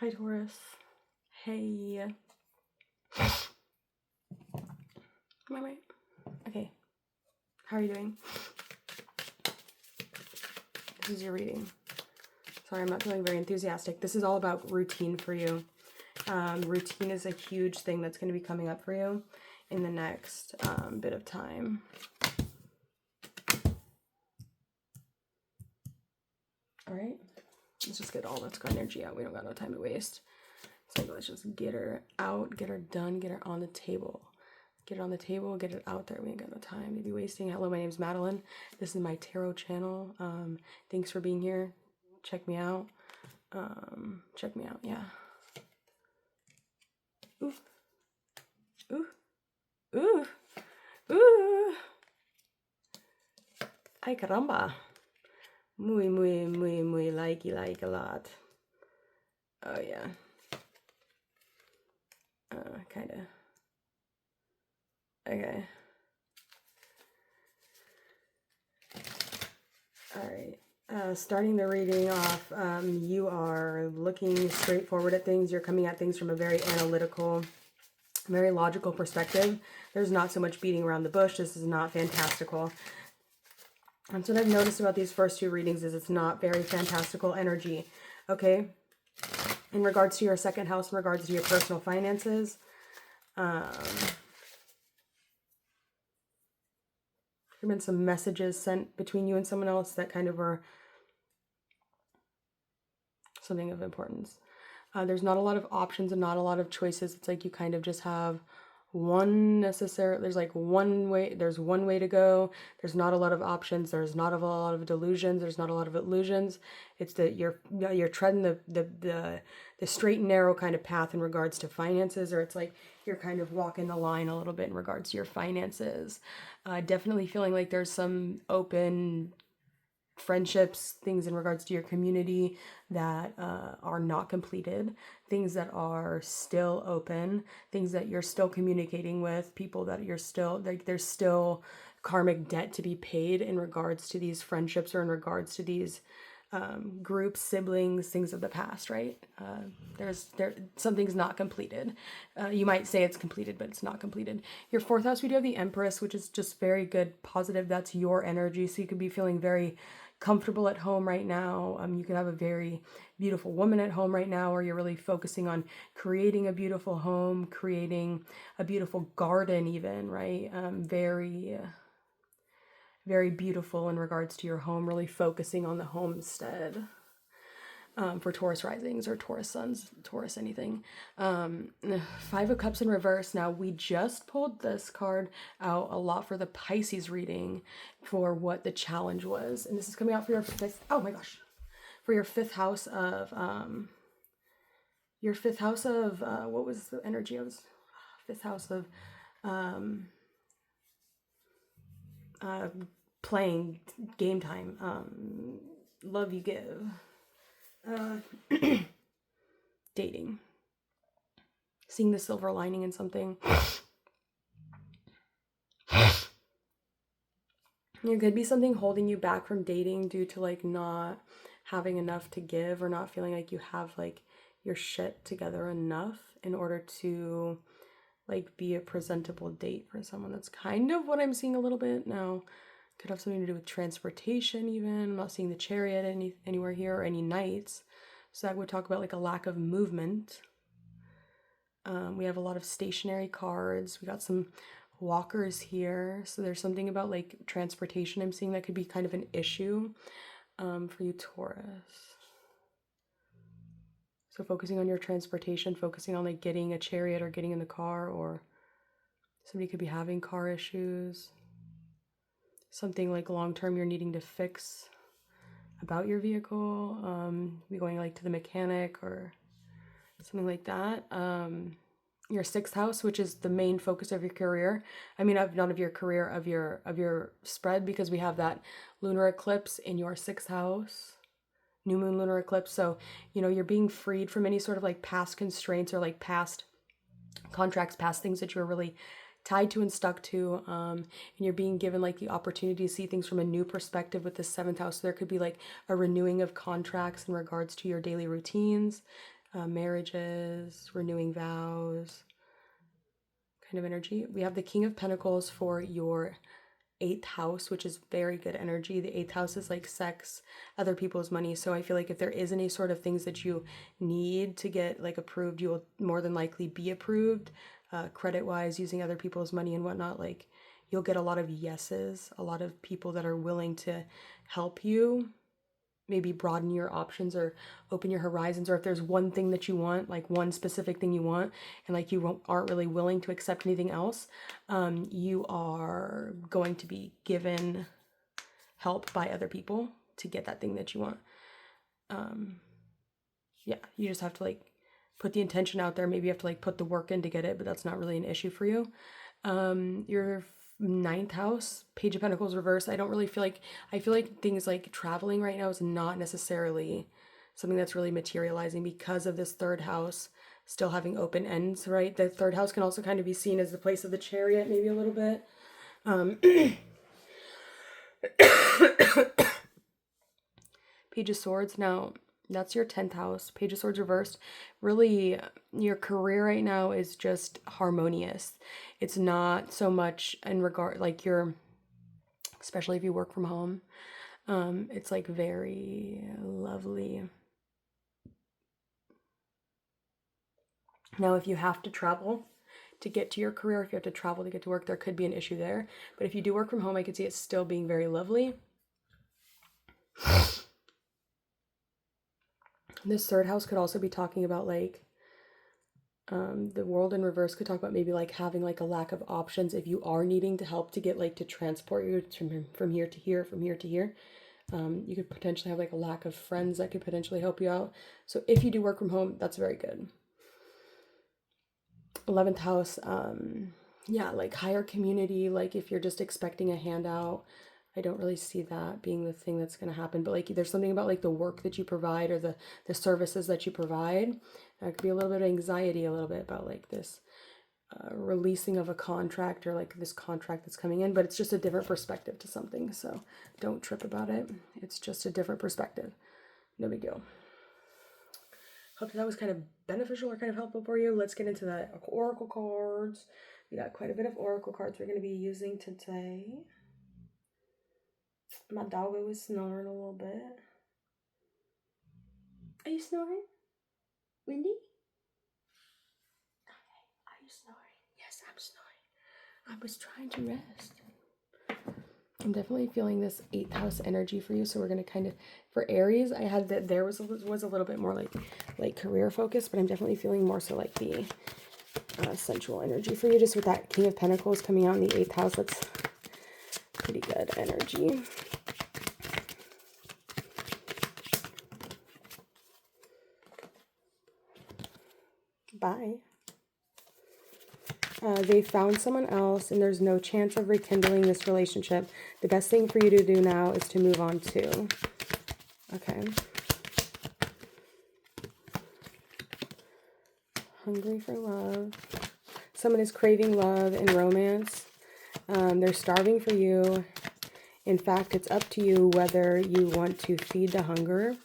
Hi, Taurus. Hey. Am I right? Okay. How are you doing? This is your reading. Sorry, I'm not feeling very enthusiastic. This is all about routine for you. Routine is a huge thing that's going to be coming up for you in the next bit of time. All right. Let's just get all this energy out. We don't got no time to waste. So let's just get her out, get her done, get her on the table. Get it on the table, get it out there. We ain't got no time to be wasting. Hello, my name's Madeline. This is my tarot channel. Thanks for being here. Check me out. Yeah. Ooh. Ooh. Ooh. Ooh. Ay, caramba. Muy like a lot. Oh, yeah. Kind of. Okay. All right. Starting the reading off, you are looking straightforward at things. You're coming at things from a very analytical, very logical perspective. There's not so much beating around the bush. This is not fantastical. And so what I've noticed about these first two readings is it's not very fantastical energy. Okay. In regards to your second house, in regards to your personal finances, there have been some messages sent between you and someone else that kind of were something of importance. There's not a lot of options and not a lot of choices. It's like you kind of just have there's like one way, there's one way to go. There's not a lot of options. There's not a lot of delusions. There's not a lot of illusions. It's that you're treading the straight and narrow kind of path in regards to finances, or it's like you're kind of walking the line a little bit in regards to your finances. Definitely feeling like there's some open friendships, things in regards to your community that are not completed, things that are still open, things that you're still communicating with, people that you're still, like there's still karmic debt to be paid in regards to these friendships or in regards to these groups, siblings, things of the past, right? Something's not completed. You might say it's completed, but it's not completed. Your fourth house, we do have the Empress, which is just very good, positive. That's your energy. So you could be feeling very comfortable at home right now. You could have a very beautiful woman at home right now, or you're really focusing on creating a beautiful home, creating a beautiful garden even, right? Very beautiful in regards to your home, really focusing on the homestead. For Taurus risings or Taurus suns, Taurus anything. Five of Cups in reverse. Now, we just pulled this card out a lot for the Pisces reading for what the challenge was. And this is coming out for your fifth, oh my gosh, for your fifth house of, what was the energy of fifth house of, playing game time, love you give. Dating, seeing the silver lining in something. There could be something holding you back from dating due to like not having enough to give, or not feeling like you have like your shit together enough in order to like be a presentable date for someone. That's kind of what I'm seeing a little bit now. Could have something to do with transportation even. I'm not seeing the Chariot anywhere here, or any knights. So that would talk about like a lack of movement. We have a lot of stationary cards. We got some walkers here. So there's something about like transportation I'm seeing that could be kind of an issue for you, Taurus. So focusing on your transportation, focusing on like getting a chariot or getting in the car, or somebody could be having car issues. Something like long-term you're needing to fix about your vehicle, be going like to the mechanic or something like that. Your sixth house, which is the main focus of your career. I mean, not of your career, of your spread, because we have that lunar eclipse in your sixth house, new moon lunar eclipse. So, you know, you're being freed from any sort of like past constraints or like past contracts, past things that you're really tied to and stuck to, and you're being given like the opportunity to see things from a new perspective with the seventh house. So there could be like a renewing of contracts in regards to your daily routines. marriages, renewing vows kind of energy. We have the King of Pentacles for your 8th house, which is very good energy. The 8th house is like sex, other people's money. So I feel like if there is any sort of things that you need to get like approved, you will more than likely be approved, credit wise, using other people's money and whatnot. Like you'll get a lot of yeses, a lot of people that are willing to help you maybe broaden your options or open your horizons, or if there's one thing that you want, like one specific thing you want, and like you aren't really willing to accept anything else, you are going to be given help by other people to get that thing that you want. Yeah, you just have to like put the intention out there. Maybe you have to like put the work in to get it, but that's not really an issue for you. Your 9th house, Page of Pentacles reverse. I feel like things like traveling right now is not necessarily something that's really materializing because of this 3rd house still having open ends, right? The 3rd house can also kind of be seen as the place of the Chariot, maybe a little bit. Page of Swords. Now, that's your 10th house. Page of Swords reversed. Really, your career right now is just harmonious. It's not so much in regard, like especially if you work from home, it's like very lovely. Now, if you have to travel to get to your career, if you have to travel to get to work, there could be an issue there. But if you do work from home, I could see it still being very lovely. This 3rd house could also be talking about like the World in reverse could talk about maybe like having like a lack of options if you are needing to help to get like to transport you from here to here, from here to here. You could potentially have like a lack of friends that could potentially help you out. So if you do work from home, that's very good. 11th house, yeah, like higher community. Like if you're just expecting a handout, I don't really see that being the thing that's going to happen. But like there's something about like the work that you provide or the services that you provide. That could be a little bit of anxiety, a little bit about like this releasing of a contract or like this contract that's coming in. But it's just a different perspective to something. So don't trip about it. It's just a different perspective. No big deal. Hope that was kind of beneficial or kind of helpful for you. Let's get into the oracle cards. We got quite a bit of oracle cards we're going to be using today. My doggo is snoring a little bit. Are you snoring? Windy? Okay. Are you snoring? Yes, I'm snoring. I was trying to rest. I'm definitely feeling this 8th house energy for you. So we're going to kind of, for Aries, I had that there was a little bit more like career focus, but I'm definitely feeling more so like the sensual energy for you. Just with that King of Pentacles coming out in the 8th house, that's pretty good energy. Bye. They found someone else and there's no chance of rekindling this relationship. The best thing for you to do now is to move on too. Okay. Hungry for love. Someone is craving love and romance. They're starving for you. In fact, it's up to you whether you want to feed the hunger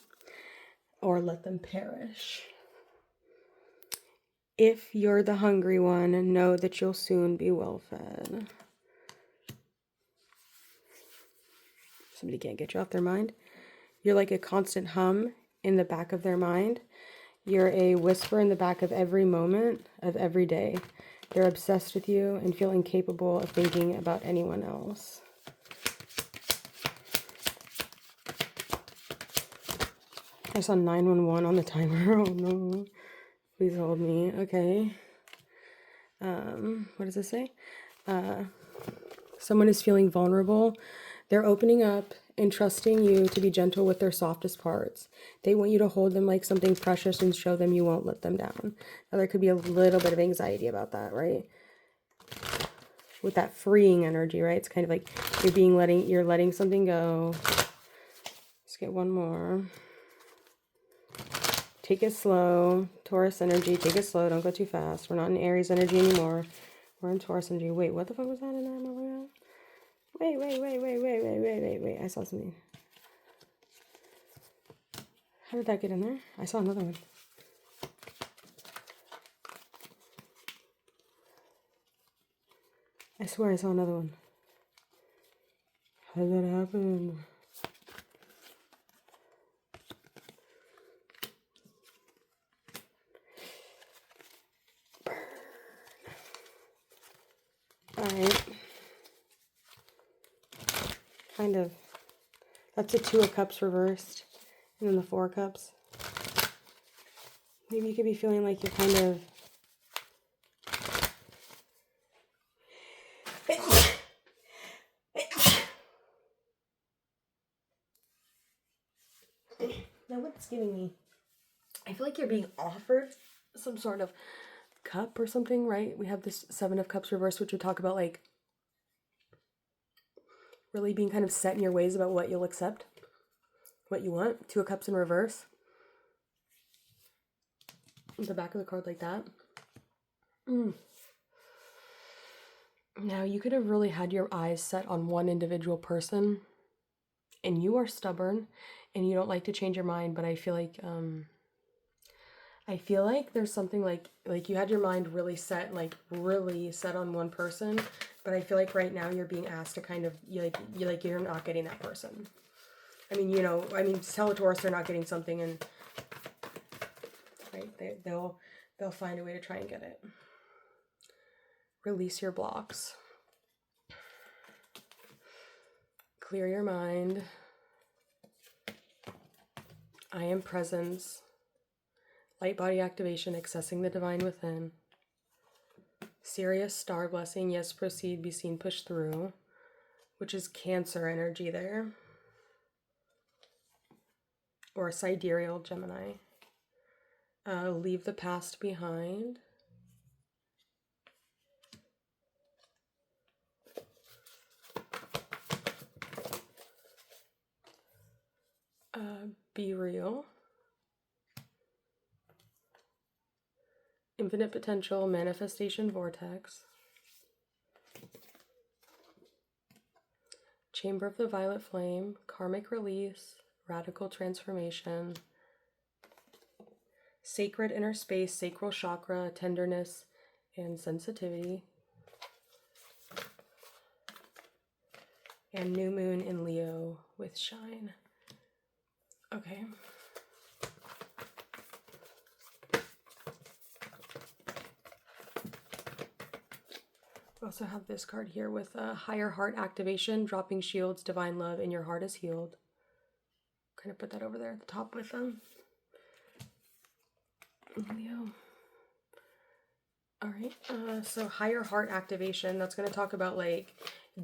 or let them perish. If you're the hungry one, know that you'll soon be well fed. Somebody can't get you off their mind. You're like a constant hum in the back of their mind. You're a whisper in the back of every moment of every day. They're obsessed with you and feel incapable of thinking about anyone else. I saw 911 on the timer. Oh no. Please hold me. Okay. What does it say? Someone is feeling vulnerable. They're opening up and trusting you to be gentle with their softest parts. They want you to hold them like something precious and show them you won't let them down. Now there could be a little bit of anxiety about that, right? With that freeing energy, right? It's kind of like you're letting something go. Let's get one more. Take it slow. Taurus energy, take it slow. Don't go too fast. We're not in Aries energy anymore. We're in Taurus energy. Wait, what the fuck was that in there? Wait. I saw something. How did that get in there? I saw another one. I swear I saw another one. How did that happen? Alright. Kind of. That's a 2 of Cups reversed. And then the 4 of Cups. Maybe you could be feeling like you're kind of... Now what's giving me? I feel like you're being offered some sort of cup or something, right? We have this 7 of Cups reversed, which would talk about like really being kind of set in your ways about what you'll accept, what you want. 2 of Cups in reverse. The back of the card like that. Now you could have really had your eyes set on one individual person, and you are stubborn and you don't like to change your mind, but I feel like there's something like you had your mind really set on one person, but I feel like right now you're being asked to kind of you're not getting that person. I mean, tell a Taurus they're not getting something, and right, they'll find a way to try and get it. Release your blocks. Clear your mind. I am presence. Light body activation, accessing the divine within. Serious star blessing, yes, proceed, be seen, push through, which is Cancer energy there. Or sidereal Gemini. Leave the past behind. Be real. Infinite potential, manifestation vortex. Chamber of the violet flame, karmic release, radical transformation. Sacred inner space, sacral chakra, tenderness, and sensitivity. And new moon in Leo with shine. Okay. We also have this card here with higher heart activation, dropping shields, divine love, and your heart is healed. Kind of put that over there at the top with them. Leo. All right. So higher heart activation, that's going to talk about like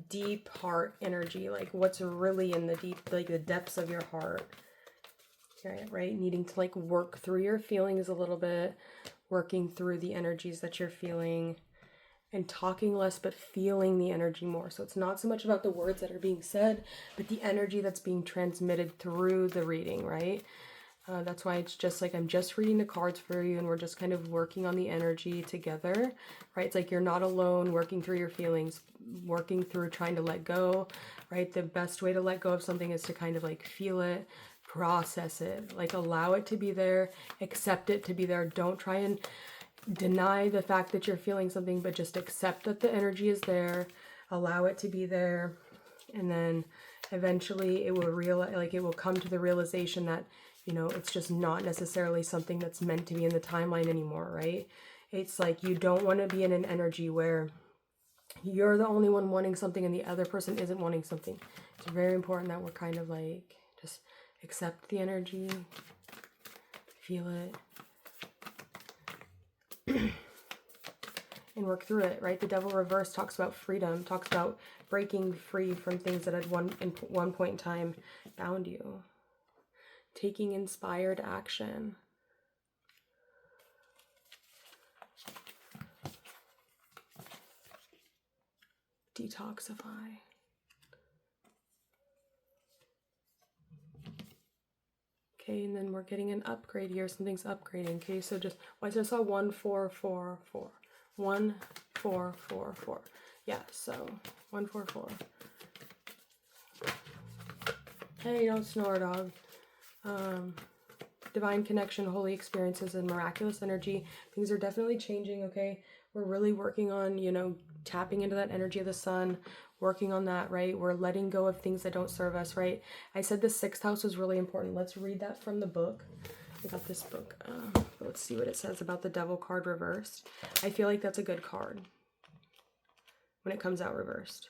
deep heart energy, like what's really in the deep, like the depths of your heart. Right? Needing to like work through your feelings a little bit, working through the energies that you're feeling, and talking less but feeling the energy more. So it's not so much about the words that are being said, but the energy that's being transmitted through the reading, right? That's why it's just like I'm just reading the cards for you and we're just kind of working on the energy together, right? It's like you're not alone working through your feelings, working through trying to let go, right? The best way to let go of something is to kind of like feel it, process it, like allow it to be there, accept it to be there. Don't try and deny the fact that you're feeling something, but just accept that the energy is there, allow it to be there, and then eventually it will come to the realization that, it's just not necessarily something that's meant to be in the timeline anymore, right? It's like you don't want to be in an energy where you're the only one wanting something and the other person isn't wanting something. It's very important that we're kind of like just accept the energy, feel it, and work through it, right? The Devil reverse talks about freedom, talks about breaking free from things that at one point in time bound you. Taking inspired action. Detoxify. Okay, and then we're getting an upgrade here. Something's upgrading. Okay, so just, I saw 1 4 4 4. 1 4 4 4. Yeah, so 1 4 4. Hey, don't snore, dog. Divine connection, holy experiences, and miraculous energy. Things are definitely changing, okay? We're really working on, tapping into that energy of the sun, working on that, right? We're letting go of things that don't serve us, right? I said the 6th house was really important. Let's read that from the book. I got this book. Let's see what it says about the Devil card reversed. I feel like that's a good card when it comes out reversed.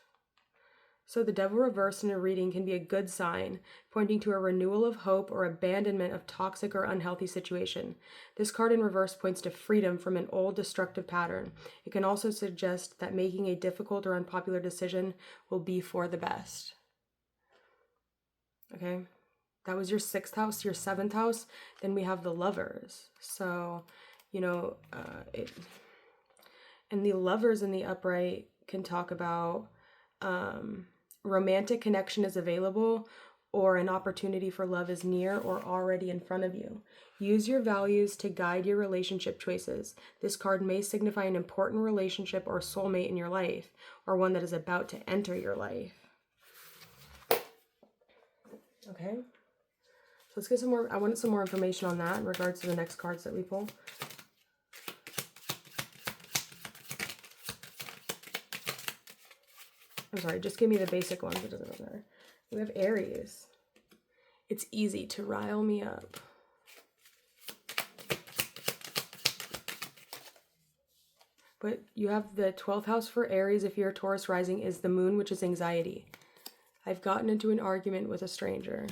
So the Devil reversed in a reading can be a good sign, pointing to a renewal of hope or abandonment of toxic or unhealthy situation. This card in reverse points to freedom from an old destructive pattern. It can also suggest that making a difficult or unpopular decision will be for the best. Okay, that was your 6th house, your 7th house. Then we have the Lovers. So, and the Lovers in the upright can talk about romantic connection is available, or an opportunity for love is near or already in front of you. Use your values to guide your relationship choices. This card may signify an important relationship or soulmate in your life, or one that is about to enter your life. Okay, so let's get some more. I wanted some more information on that in regards to the next cards that we pull. I'm sorry, just give me the basic ones. It doesn't matter. We have Aries. It's easy to rile me up. But you have the 12th house for Aries. If you're a Taurus rising, is the moon, which is anxiety. I've gotten into an argument with a stranger.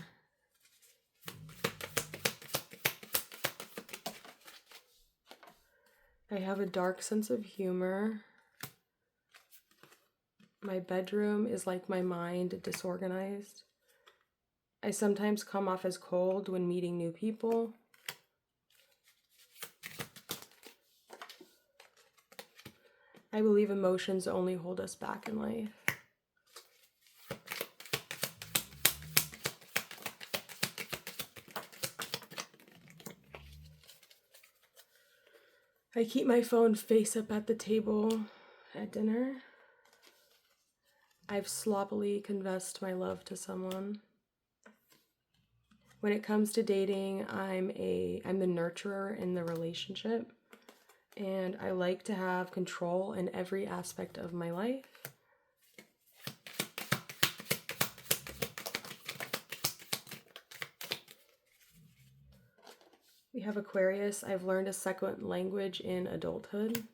I have a dark sense of humor. My bedroom is like my mind, disorganized. I sometimes come off as cold when meeting new people. I believe emotions only hold us back in life. I keep my phone face up at the table at dinner. I've sloppily confessed my love to someone. When it comes to dating, I'm the nurturer in the relationship, and I like to have control in every aspect of my life. We have Aquarius. I've learned a second language in adulthood.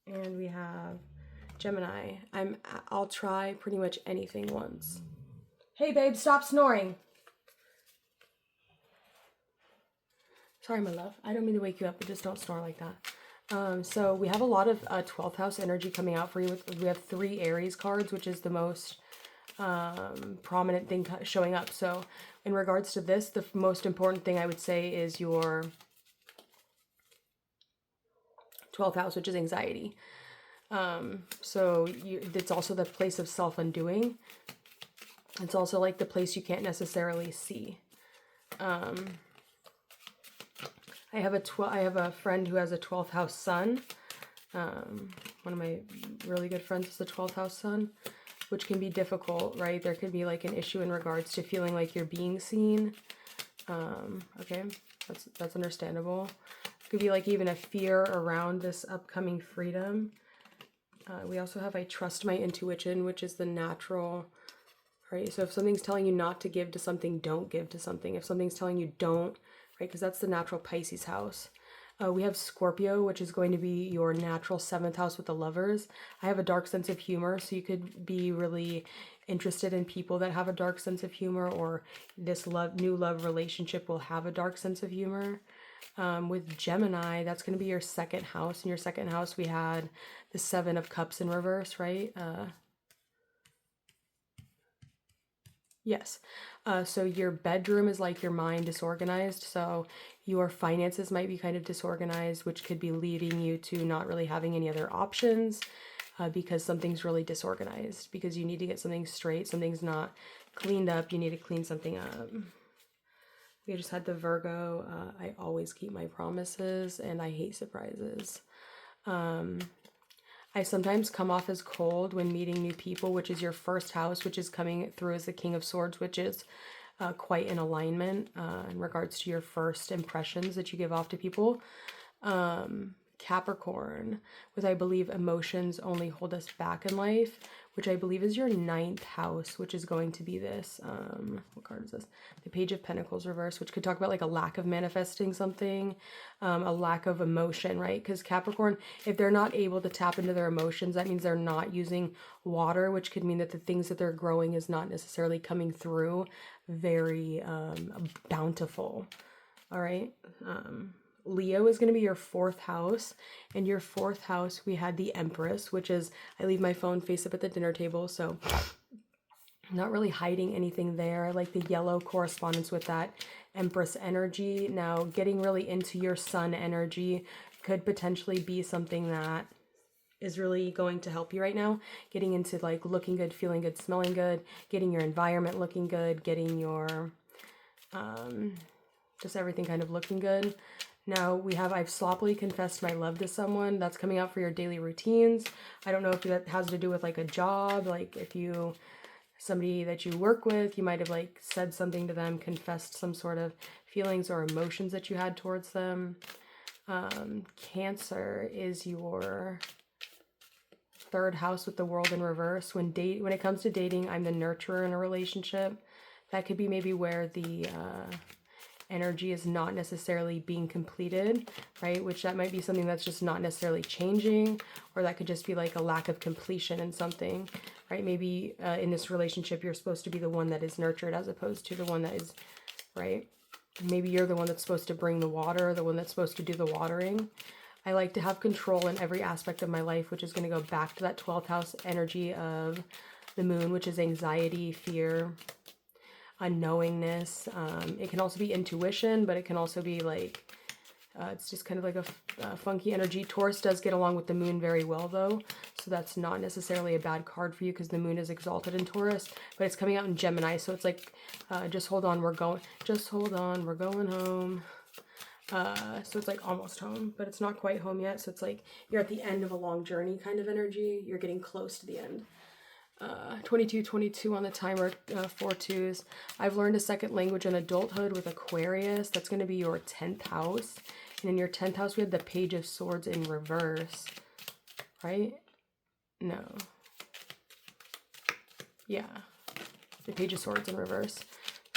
And we have Gemini. I'll try pretty much anything once. Hey babe, stop snoring. Sorry, my love. I don't mean to wake you up, but just don't snore like that. So we have a lot of 12th house energy coming out for you. We have 3 Aries cards, which is the most prominent thing showing up. So in regards to this, the most important thing I would say is your 12th house, which is anxiety. It's also the place of self-undoing. It's also like the place you can't necessarily see. I have a friend who has a 12th house sun. One of my really good friends is a 12th house sun, which can be difficult, right? There could be like an issue in regards to feeling like you're being seen. Okay, that's understandable. It could be like even a fear around this upcoming freedom. We also have I trust my intuition, which is the natural, right? So if something's telling you not to give to something, don't give to something. If something's telling you don't, right? Because that's the natural Pisces house. We have Scorpio, which is going to be your natural 7th house with the Lovers. I have a dark sense of humor, so you could be really interested in people that have a dark sense of humor, or this new love relationship will have a dark sense of humor. With Gemini, that's going to be your 2nd house. In your 2nd house, we had the 7 of Cups in reverse, right? Yes. So your bedroom is like your mind disorganized. So your finances might be kind of disorganized, which could be leading you to not really having any other options because something's really disorganized, because you need to get something straight. Something's not cleaned up. You need to clean something up. We just had the Virgo. I always keep my promises and I hate surprises. I sometimes come off as cold when meeting new people, which is your 1st house, which is coming through as the King of Swords, which is quite in alignment in regards to your first impressions that you give off to people. Capricorn with, I believe, emotions only hold us back in life, which I believe is your 9th house, which is going to be this, what card is this? The Page of Pentacles reverse, which could talk about like a lack of manifesting something, a lack of emotion, right? Because Capricorn, if they're not able to tap into their emotions, that means they're not using water, which could mean that the things that they're growing is not necessarily coming through very bountiful. All right. Leo is going to be your 4th house, and your 4th house, we had the Empress, which is, I leave my phone face up at the dinner table, so I'm not really hiding anything there. I like the yellow correspondence with that Empress energy. Now, getting really into your Sun energy could potentially be something that is really going to help you right now. Getting into like looking good, feeling good, smelling good, getting your environment looking good, getting your, just everything kind of looking good. Now we have, I've sloppily confessed my love to someone. That's coming out for your daily routines. I don't know if that has to do with like a job, like if you, somebody that you work with, you might have like said something to them, confessed some sort of feelings or emotions that you had towards them. Cancer is your 3rd house with the World in reverse. When it comes to dating, I'm the nurturer in a relationship. That could be maybe where the energy is not necessarily being completed, right? Which that might be something that's just not necessarily changing, or that could just be like a lack of completion in something, right? Maybe in this relationship, you're supposed to be the one that is nurtured as opposed to the one that is, right? Maybe you're the one that's supposed to bring the water, the one that's supposed to do the watering. I like to have control in every aspect of my life, which is going to go back to that 12th house energy of the moon, which is anxiety, fear, unknowingness. It can also be intuition, but it can also be like, it's just kind of like a funky energy. Taurus does get along with the moon very well though, so that's not necessarily a bad card for you because the moon is exalted in Taurus, but it's coming out in Gemini, so it's like, just hold on, we're going home. So it's like almost home, but it's not quite home yet, so it's like you're at the end of a long journey kind of energy. You're getting close to the end. 22 on the timer, 4 2s. I've learned a second language in adulthood with Aquarius. That's going to be your 10th house. And in your 10th house, we had the Page of Swords in reverse. Right? No. Yeah. The Page of Swords in reverse.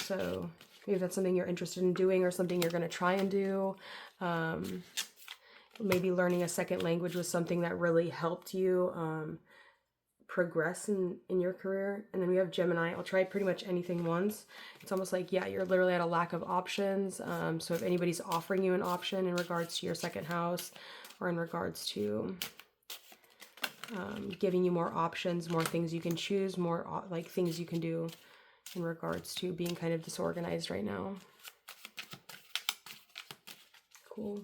So maybe that's something you're interested in doing or something you're going to try and do. Maybe learning a second language was something that really helped you progress in your career. And then we have Gemini. I'll try pretty much anything once. It's almost like, yeah, you're literally at a lack of options. So if anybody's offering you an option in regards to your second house or in regards to giving you more options, more things you can choose, more like things you can do in regards to being kind of disorganized right now. Cool.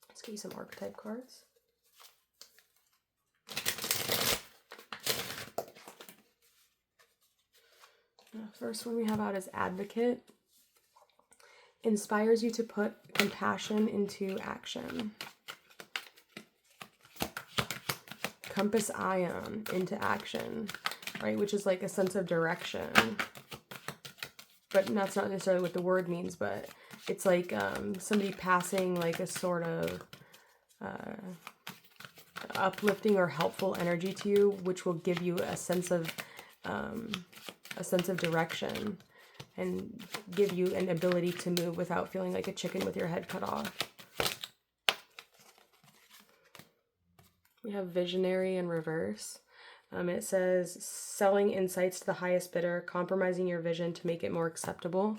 Let's give you some archetype cards. First one we have out is Advocate. Inspires you to put compassion into action. Compass Ion into action, right? Which is like a sense of direction. But that's not necessarily what the word means, but it's like somebody passing like a sort of uplifting or helpful energy to you, which will give you a sense of direction and give you an ability to move without feeling like a chicken with your head cut off. We have Visionary in reverse. It says selling insights to the highest bidder, compromising your vision to make it more acceptable.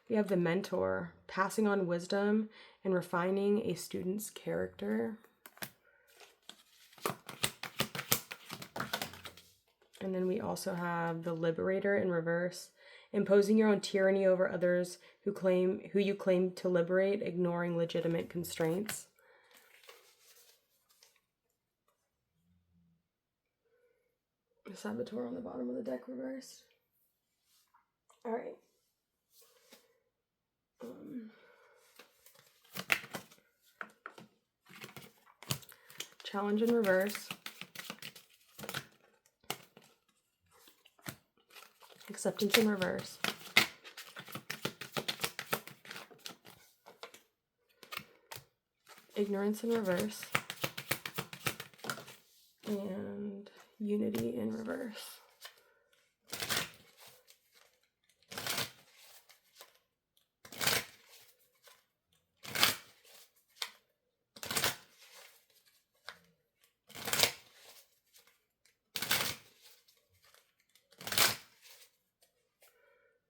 We have the Mentor, passing on wisdom and refining a student's character. And then we also have the Liberator in reverse, imposing your own tyranny over others who you claim to liberate, ignoring legitimate constraints. The Saboteur on the bottom of the deck reversed. All right. Challenge in reverse. Acceptance in reverse. Ignorance in reverse. And unity in reverse.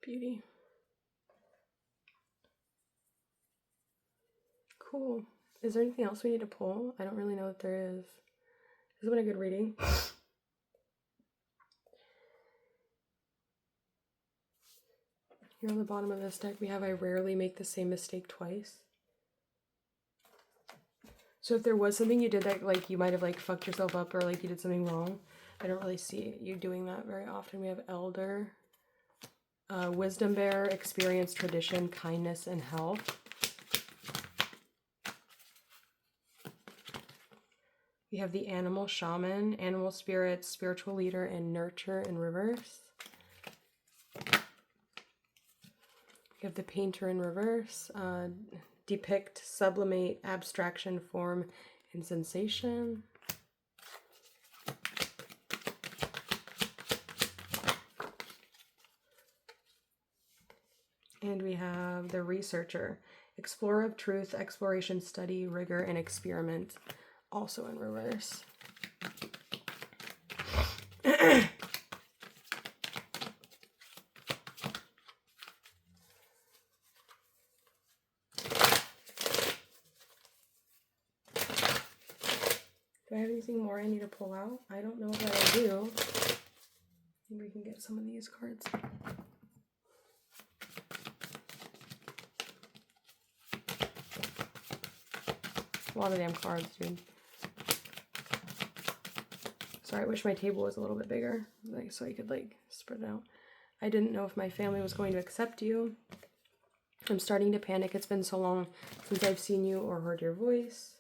Beauty. Cool. Is there anything else we need to pull? I don't really know if there is. This has been a good reading. Here on the bottom of this deck we have I rarely make the same mistake twice. So if there was something you did that like you might have like fucked yourself up or like you did something wrong, I don't really see you doing that very often. We have Elder, Wisdom Bearer, Experience, Tradition, Kindness, and Health. We have the Animal Shaman, Animal Spirit, Spiritual Leader, and Nurture in reverse. We have the Painter in reverse, Depict, Sublimate, Abstraction, Form, and Sensation. And we have the Researcher, Explorer of Truth, Exploration, Study, Rigor, and Experiment, also in reverse. Do I have anything more I need to pull out? I don't know that I do. Maybe we can get some of these cards. A lot of damn cards, dude. Sorry, I wish my table was a little bit bigger, like so I could like spread it out. I didn't know if my family was going to accept you. I'm starting to panic. It's been so long since I've seen you or heard your voice.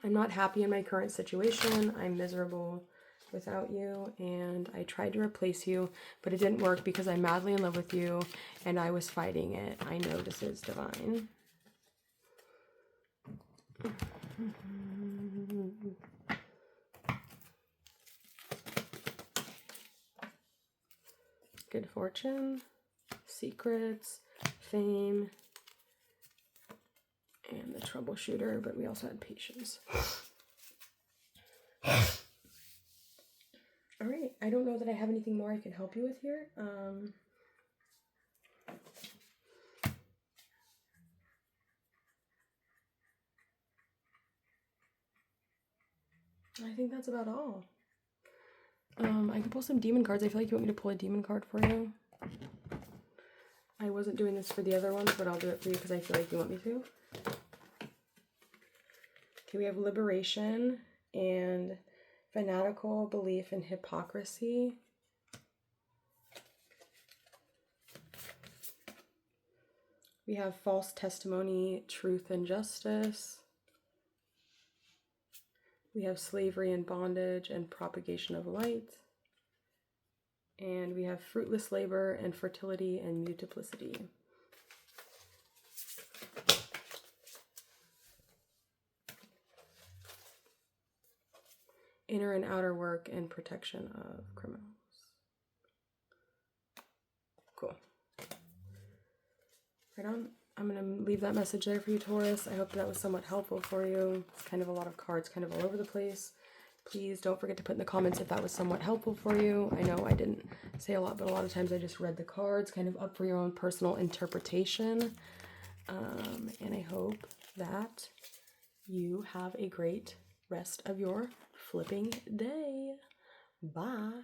I'm not happy in my current situation. I'm miserable without you, and I tried to replace you, but it didn't work because I'm madly in love with you, and I was fighting it. I know this is divine. Good fortune, secrets, fame, and the troubleshooter, but we also had patience. All right, I don't know that I have anything more I can help you with here. I think that's about all. I can pull some demon cards. I feel like you want me to pull a demon card for you. I wasn't doing this for the other ones, but I'll do it for you because I feel like you want me to. Okay, we have Liberation and Fanatical Belief in Hypocrisy. We have False Testimony, Truth and Justice. We have Slavery and Bondage and Propagation of Light. And we have Fruitless Labor and Fertility and Multiplicity. Inner and outer work and protection of criminals. Cool. Right on. I'm going to leave that message there for you, Taurus. I hope that was somewhat helpful for you. It's kind of a lot of cards kind of all over the place. Please don't forget to put in the comments if that was somewhat helpful for you. I know I didn't say a lot, but a lot of times I just read the cards, kind of up for your own personal interpretation. And I hope that you have a great rest of your flipping day. Bye.